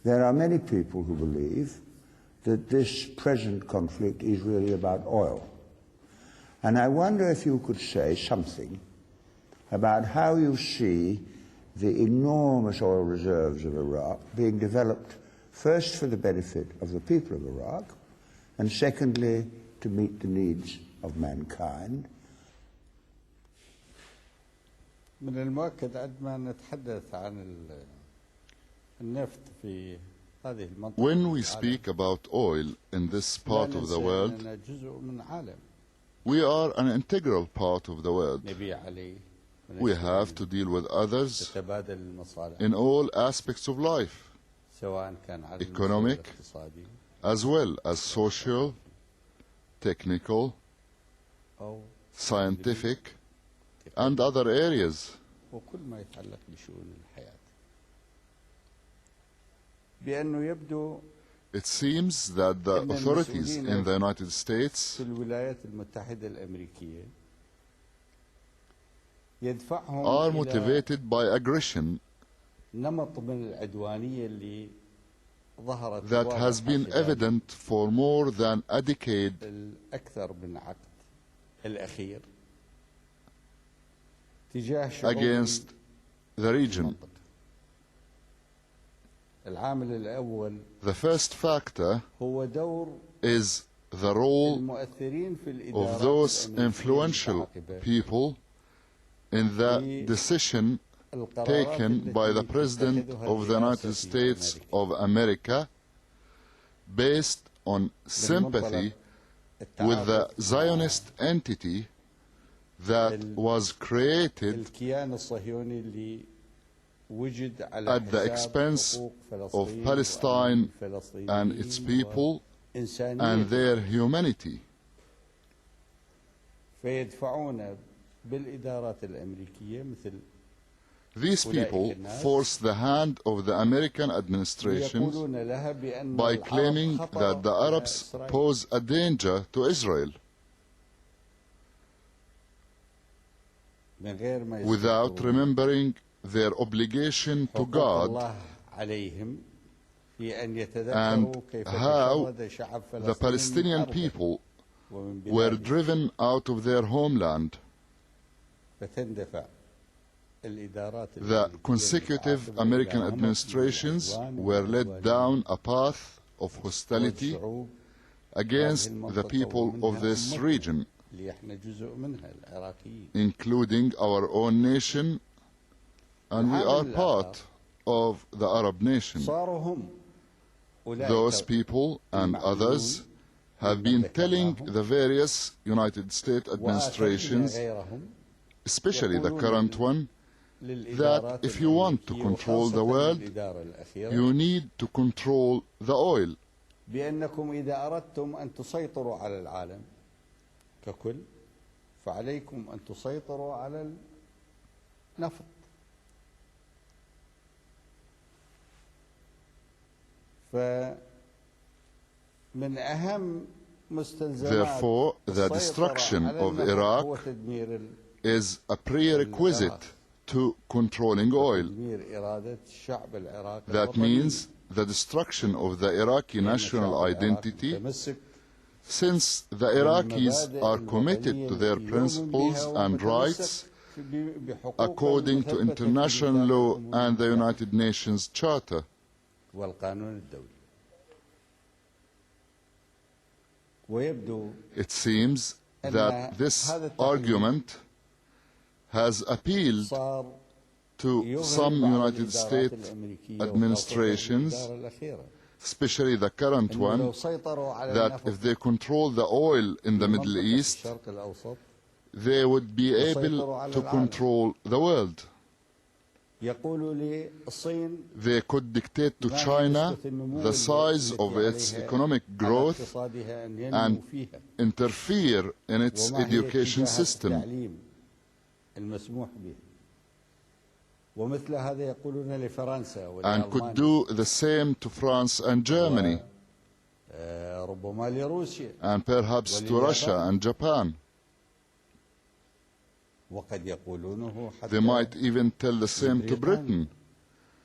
There are many people who believe that this present conflict is really about oil. And I wonder if you could say something about how you see the enormous oil reserves of Iraq being developed first for the benefit of the people of Iraq, and secondly to meet the needs of mankind. من المؤكد عندما نتحدث عن النفط في هذه المنطقة. When we speak about oil in this part of the world, we are an integral part of the world. We have to deal with others in all aspects of life, economic, as well as social, technical, scientific, and other areas. It seems that the authorities in the United States are motivated by aggression that has been evident for more than a decade against the region. The first factor is the role of those influential people in the decision taken by the President of the United States of America based on sympathy with the Zionist entity that was created at the expense of Palestine and its people and their humanity. These people force the hand of the American administration by claiming that the Arabs pose a danger to Israel, without remembering their obligation to God and how the Palestinian people were driven out of their homeland. The consecutive American administrations were led down a path of hostility against the people of this region, including our own nation, and we are part of the Arab nation. Those people and others have been telling the various United States administrations, especially the current one, that if you want to control the world, you need to control the oil. بأنكم إذا أردتم أن تسيطروا على العالم ككل فعليكم أن تسيطروا على النفط. فمن أهم مستلزمات Therefore, the destruction of Iraq is a prerequisite to controlling oil. That means the destruction of the Iraqi national identity, since the Iraqis are committed to their principles and rights according to international law and the United Nations Charter. It seems that this argument has appealed to some United States administrations, especially the current one, that if they control the oil in the Middle East, they would be able to control the world. They could dictate to China the size of its economic growth and interfere in its education system. And could do the same to France and Germany, and perhaps to Russia and Japan. They might even tell the same to Britain,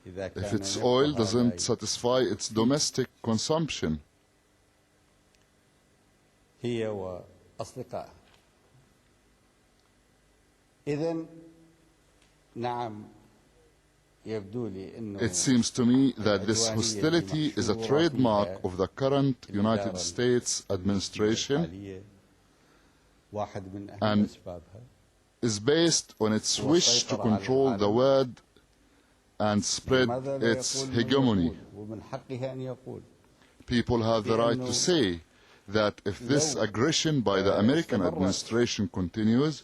if its oil doesn't satisfy its domestic consumption. هي وأصدقائها. إذن نعم يبدو لي إنه It seems to me that this hostility is a trademark of the current United States administration and is based on its wish to control the world and spread its hegemony. People have the right to say that if this aggression by the American administration continues,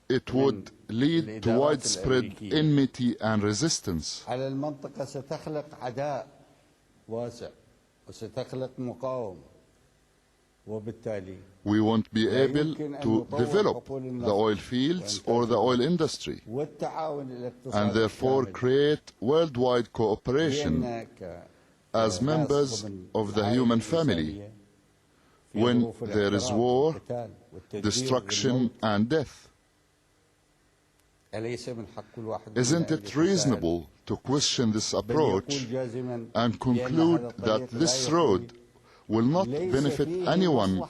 it would lead to widespread enmity and resistance. على المنطقة ستخلق عداء واسع وستخلق مقاومة وبالتالي we won't be able to develop the oil fields or the oil industry and therefore create worldwide cooperation as members of the human family when there is war, destruction and death. Isn't it reasonable to question this approach and conclude that this road will not benefit anyone,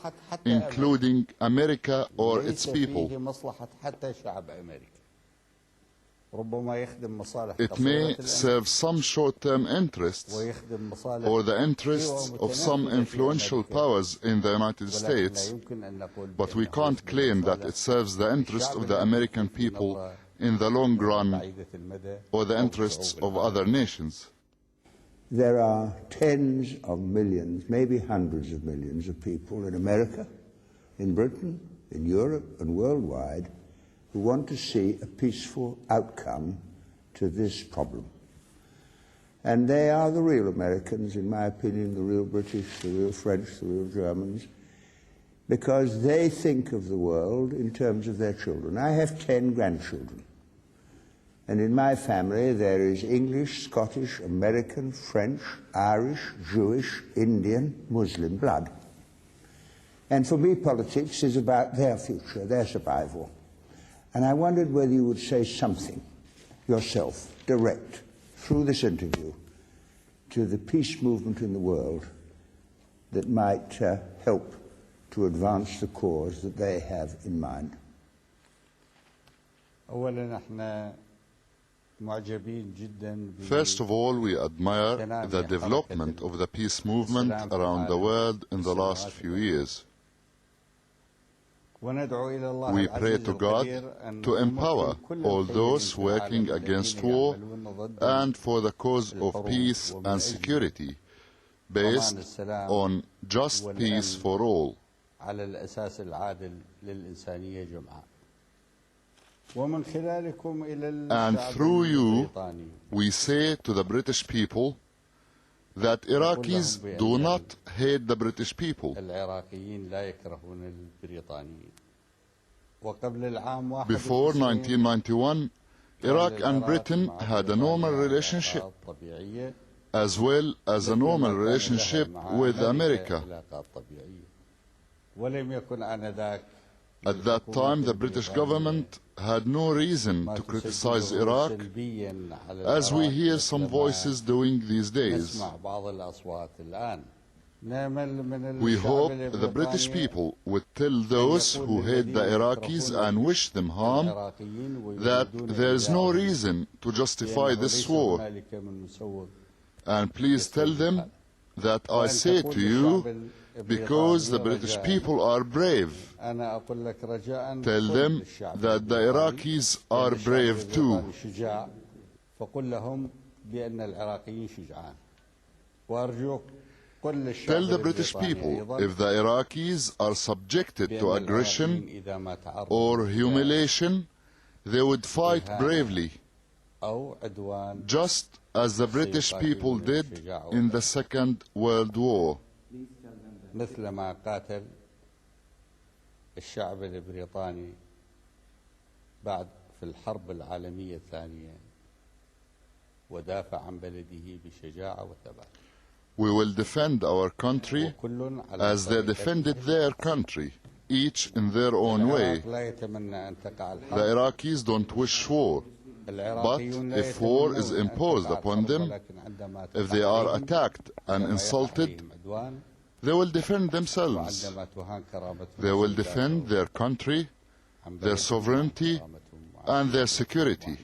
including America or its people? It may serve some short-term interests or the interests of some influential powers in the United States, but we can't claim that it serves the interests of the American people in the long run or the interests of other nations. There are tens of millions, maybe hundreds of millions of people in America, in Britain, in Europe and worldwide who want to see a peaceful outcome to this problem. And they are the real Americans, in my opinion, the real British, the real French, the real Germans, because they think of the world in terms of their children. I have 10 grandchildren. And in my family there is English, Scottish, American, French, Irish, Jewish, Indian, Muslim blood. And for me politics is about their future, their survival. And I wondered whether you would say something yourself, direct, through this interview, to the peace movement in the world that might help to advance the cause that they have in mind. First of all, we admire the development of the peace movement around the world in the last few years. We pray to God to empower all those working against war and for the cause of peace and security, based on just peace for all. And through you, we say to the British people that Iraqis do not hate the British people. Before 1991, Iraq and Britain had a normal relationship, as well as a normal relationship with America. At that time, the British government had no reason to criticize Iraq, as we hear some voices doing these days. We hope the British people would tell those who hate the Iraqis and wish them harm that there is no reason to justify this war. And please tell them that I say to you, because the British people are brave. Tell them that the Iraqis are brave too. Tell the British people if the Iraqis are subjected to aggression or humiliation, they would fight bravely, just as the British people did in the Second World War. مثلما قاتل الشعب البريطاني بعد في الحرب العالمية الثانية ودافع عن بلده بشجاعة وثبات. We will defend our country as they defended their country, each in their own way. The Iraqis don't wish war, But if war is imposed upon them, if they are attacked and insulted, they will defend themselves. They will defend their country, their sovereignty, and their security.